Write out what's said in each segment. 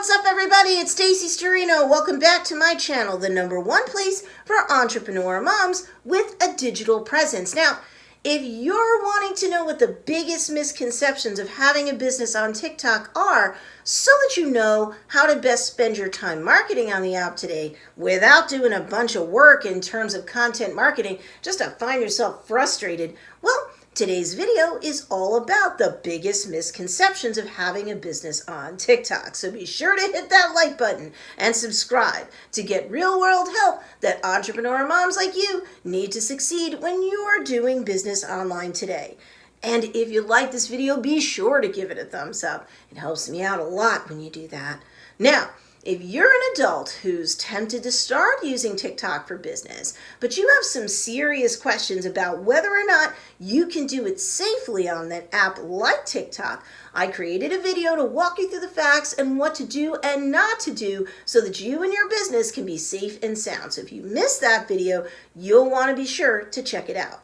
what's up everybody? It's Stacey Storino. Welcome back to my channel, the #1 place for entrepreneur moms with a digital presence. Now, if you're wanting to know what the biggest misconceptions of having a business on TikTok are, so that you know how to best spend your time marketing on the app today without doing a bunch of work in terms of content marketing just to find yourself frustrated, well, today's video is all about the biggest misconceptions of having a business on TikTok. So be sure to hit that like button and subscribe to get real-world help that entrepreneur moms like you need to succeed when you are doing business online today. And if you like this video, be sure to give it a thumbs up. It helps me out a lot when you do that. Now, if you're an adult who's tempted to start using TikTok for business, but you have some serious questions about whether or not you can do it safely on that app like TikTok, I created a video to walk you through the facts and what to do and not to do so that you and your business can be safe and sound. So if you missed that video, you'll want to be sure to check it out.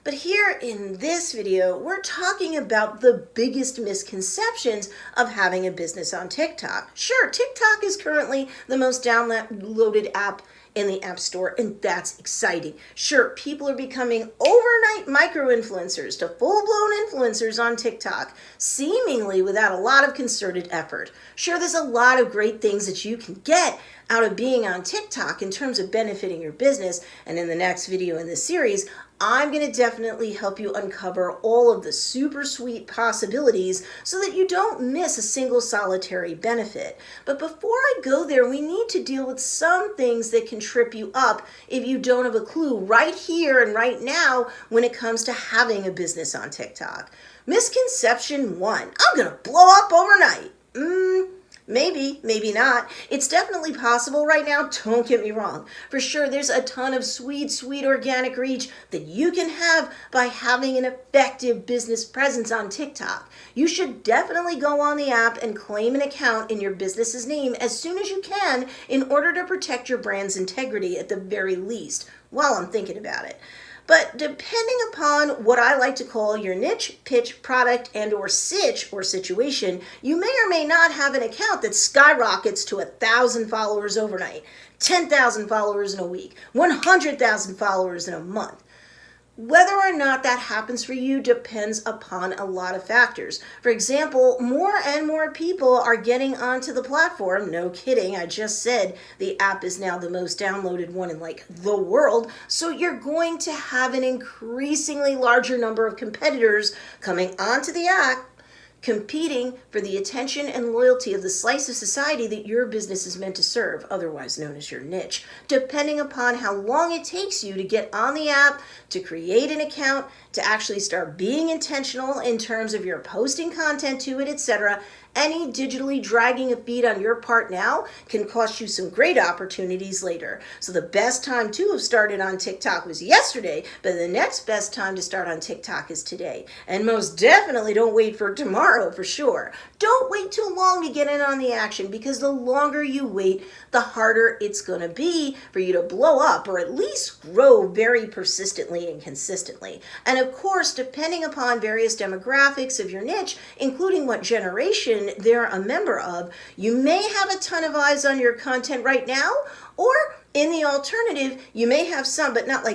But here in this video, we're talking about the biggest misconceptions of having a business on TikTok. Sure, TikTok is currently the most downloaded app in the App Store, and that's exciting. Sure, people are becoming overnight micro-influencers to full-blown influencers on TikTok, seemingly without a lot of concerted effort. Sure, there's a lot of great things that you can get out of being on TikTok in terms of benefiting your business, and in the next video in this series, I'm going to definitely help you uncover all of the super sweet possibilities so that you don't miss a single solitary benefit. But before I go there, we need to deal with some things that can trip you up if you don't have a clue right here and right now when it comes to having a business on TikTok. Misconception 1, I'm going to blow up overnight. Maybe, maybe not. It's definitely possible right now, don't get me wrong. For sure, there's a ton of sweet organic reach that you can have by having an effective business presence on TikTok. You should definitely go on the app and claim an account in your business's name as soon as you can in order to protect your brand's integrity at the very least, while I'm thinking about it. But depending upon what I like to call your niche, pitch, product, and or sitch or situation, you may or may not have an account that skyrockets to 1,000 followers overnight, 10,000 followers in a week, 100,000 followers in a month. Whether or not that happens for you depends upon a lot of factors. For example, more and more people are getting onto the platform. No kidding, I just said the app is now the most downloaded one in the world. So you're going to have an increasingly larger number of competitors coming onto the app, competing for the attention and loyalty of the slice of society that your business is meant to serve, otherwise known as your niche. Depending upon how long it takes you to get on the app, to create an account, to actually start being intentional in terms of your posting content to it, etc., any digitally dragging a feed on your part now can cost you some great opportunities later. So the best time to have started on TikTok was yesterday, but the next best time to start on TikTok is today. And most definitely don't wait for tomorrow for sure. Don't wait too long to get in on the action, because the longer you wait, the harder it's going to be for you to blow up or at least grow very persistently and consistently. And of course, depending upon various demographics of your niche, including what generation they're a member of, you may have a ton of eyes on your content right now, or in the alternative, you may have some, but not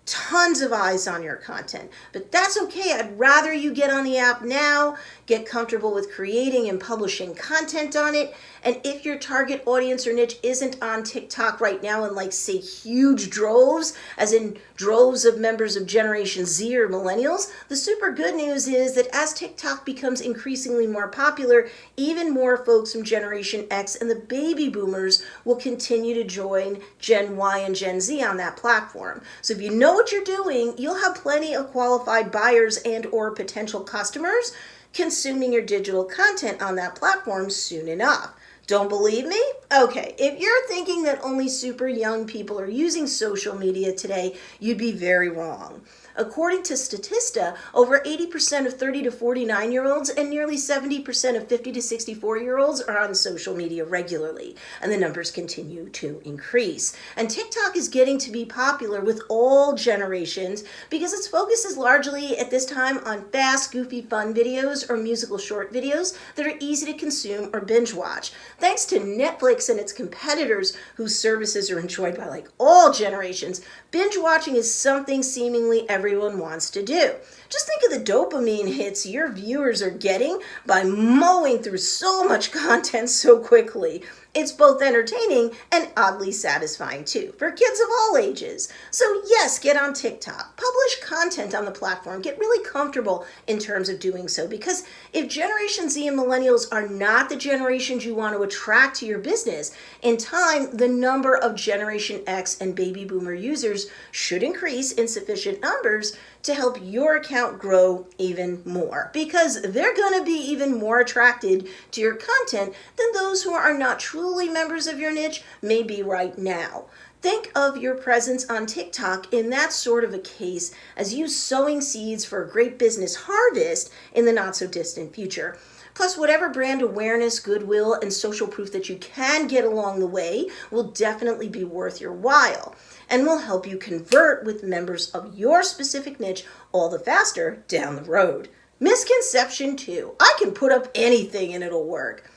tons of eyes on your content. But that's okay. I'd rather you get on the app now, get comfortable with creating and publishing content on it. And if your target audience or niche isn't on TikTok right now in say huge droves, as in droves of members of Generation Z or millennials, the super good news is that as TikTok becomes increasingly more popular, even more folks from Generation X and the baby boomers will continue to join Gen Y and Gen Z on that platform. So if you know what you're doing, you'll have plenty of qualified buyers and or potential customers consuming your digital content on that platform soon enough. Don't believe me? Okay, if you're thinking that only super young people are using social media today, you'd be very wrong. According to Statista, over 80% of 30 to 49-year-olds and nearly 70% of 50 to 64-year-olds are on social media regularly, and the numbers continue to increase. And TikTok is getting to be popular with all generations because its focus is largely at this time on fast, goofy, fun videos or musical short videos that are easy to consume or binge watch. Thanks to Netflix and its competitors whose services are enjoyed by like all generations, binge watching is something seemingly everyone wants to do. Just think of the dopamine hits your viewers are getting by mowing through so much content so quickly. It's both entertaining and oddly satisfying too, for kids of all ages. So yes, get on TikTok, publish content on the platform, get really comfortable in terms of doing so, because if Generation Z and Millennials are not the generations you want to attract to your business, in time, the number of Generation X and Baby Boomer users should increase in sufficient numbers to help your account grow even more, because they're going to be even more attracted to your content than those who are not truly members of your niche may be right now. Think of your presence on TikTok in that sort of a case as you sowing seeds for a great business harvest in the not so distant future. Plus, whatever brand awareness, goodwill, and social proof that you can get along the way will definitely be worth your while and will help you convert with members of your specific niche all the faster down the road. Misconception 2. I can put up anything and it'll work.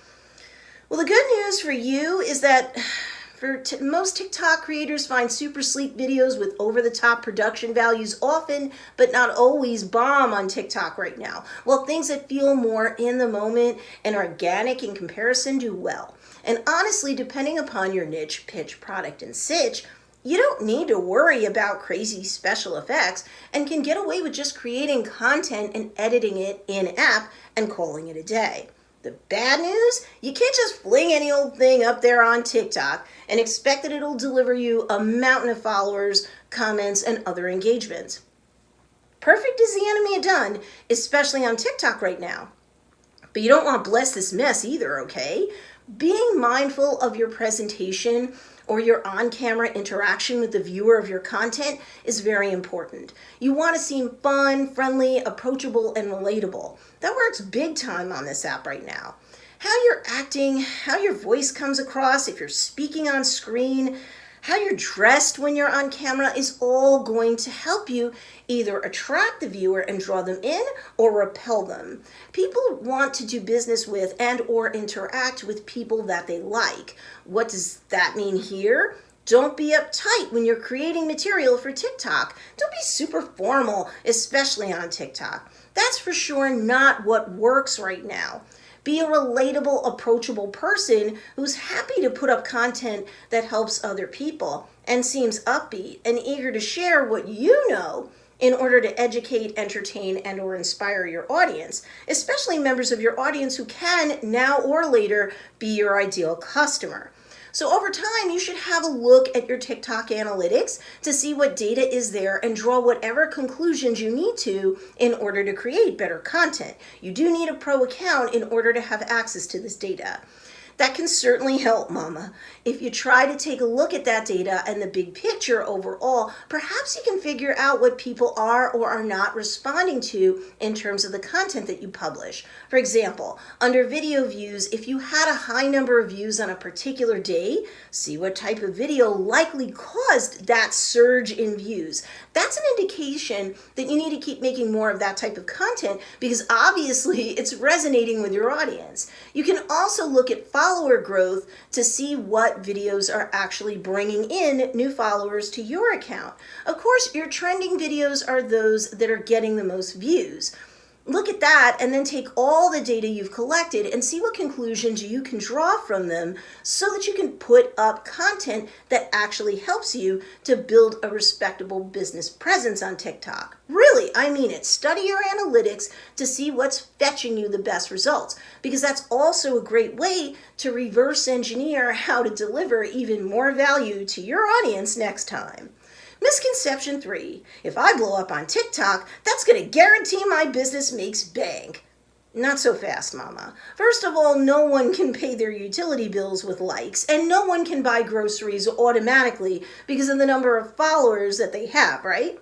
Well, the good news for you is that most TikTok creators find super sleek videos with over-the-top production values often, but not always, bomb on TikTok right now, while things that feel more in the moment and organic in comparison do well. And honestly, depending upon your niche, pitch, product, and sitch, you don't need to worry about crazy special effects and can get away with just creating content and editing it in-app and calling it a day. The bad news? You can't just fling any old thing up there on TikTok and expect that it'll deliver you a mountain of followers, comments, and other engagements. Perfect is the enemy of done, especially on TikTok right now. But you don't want to bless this mess either, okay? Being mindful of your presentation or your on-camera interaction with the viewer of your content is very important. You want to seem fun, friendly, approachable, and relatable. That works big time on this app right now. How you're acting, how your voice comes across, if you're speaking on screen, how you're dressed when you're on camera is all going to help you either attract the viewer and draw them in or repel them. People want to do business with and or interact with people that they like. What does that mean here? Don't be uptight when you're creating material for TikTok. Don't be super formal, especially on TikTok. That's for sure not what works right now. Be a relatable, approachable person who's happy to put up content that helps other people and seems upbeat and eager to share what you know in order to educate, entertain, and or inspire your audience, especially members of your audience who can now or later be your ideal customer. So over time, you should have a look at your TikTok analytics to see what data is there and draw whatever conclusions you need to in order to create better content. You do need a pro account in order to have access to this data. That can certainly help, Mama. If you try to take a look at that data and the big picture overall, perhaps you can figure out what people are or are not responding to in terms of the content that you publish. For example, under video views, if you had a high number of views on a particular day, see what type of video likely caused that surge in views. That's an indication that you need to keep making more of that type of content because obviously it's resonating with your audience. You can also look at follower growth to see what videos are actually bringing in new followers to your account. Of course, your trending videos are those that are getting the most views. Look at that and then take all the data you've collected and see what conclusions you can draw from them so that you can put up content that actually helps you to build a respectable business presence on TikTok. Really, I mean it. Study your analytics to see what's fetching you the best results, because that's also a great way to reverse engineer how to deliver even more value to your audience next time. Misconception 3, if I blow up on TikTok, that's going to guarantee my business makes bank. Not so fast, Mama. First of all, no one can pay their utility bills with likes, and no one can buy groceries automatically because of the number of followers that they have, right?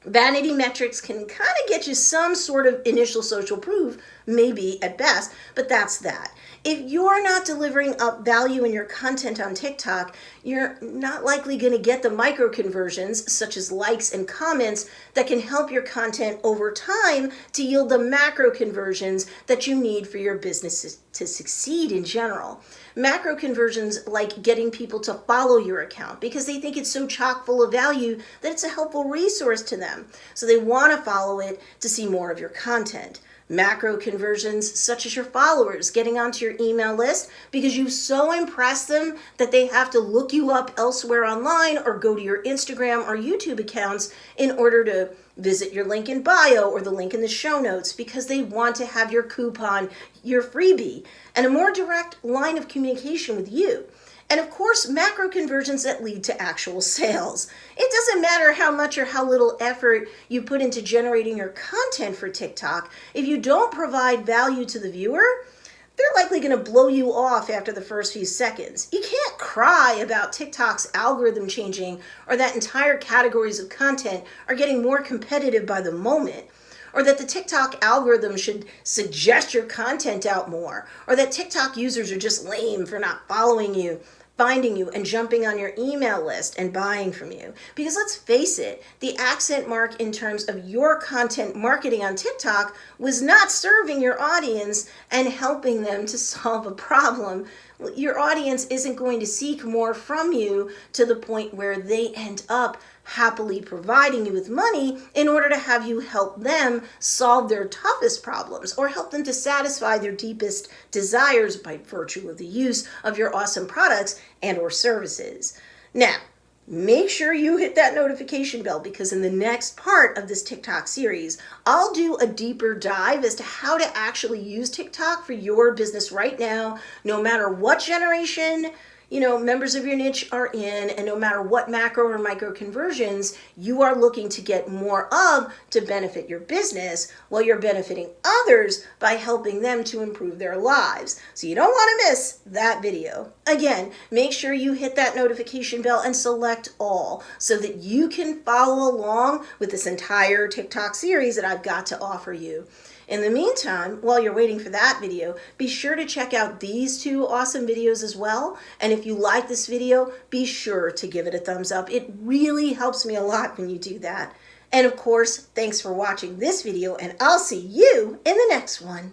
Vanity metrics can kind of get you some sort of initial social proof, maybe at best, but that's that. If you're not delivering up value in your content on TikTok, you're not likely going to get the micro conversions, such as likes and comments, that can help your content over time to yield the macro conversions that you need for your business to succeed in general. Macro conversions like getting people to follow your account because they think it's so chock full of value that it's a helpful resource to them. So they want to follow it to see more of your content. Macro conversions, such as your followers getting onto your email list because you so impress them that they have to look you up elsewhere online or go to your Instagram or YouTube accounts in order to visit your link in bio or the link in the show notes because they want to have your coupon, your freebie, and a more direct line of communication with you. And of course, macro conversions that lead to actual sales. It doesn't matter how much or how little effort you put into generating your content for TikTok. If you don't provide value to the viewer, they're likely going to blow you off after the first few seconds. You can't cry about TikTok's algorithm changing or that entire categories of content are getting more competitive by the moment, or that the TikTok algorithm should suggest your content out more, or that TikTok users are just lame for not following you, finding you, and jumping on your email list and buying from you. Because let's face it, the accent mark in terms of your content marketing on TikTok was not serving your audience and helping them to solve a problem. Your audience isn't going to seek more from you to the point where they end up happily providing you with money in order to have you help them solve their toughest problems or help them to satisfy their deepest desires by virtue of the use of your awesome products and or services. Now, make sure you hit that notification bell because in the next part of this TikTok series, I'll do a deeper dive as to how to actually use TikTok for your business right now, no matter what generation members of your niche are in, and no matter what macro or micro conversions you are looking to get more of to benefit your business while you're benefiting others by helping them to improve their lives. So you don't want to miss that video. Again, make sure you hit that notification bell and select all so that you can follow along with this entire TikTok series that I've got to offer you. In the meantime, while you're waiting for that video, be sure to check out these two awesome videos as well. And if you like this video, be sure to give it a thumbs up. It really helps me a lot when you do that. And of course, thanks for watching this video, and I'll see you in the next one.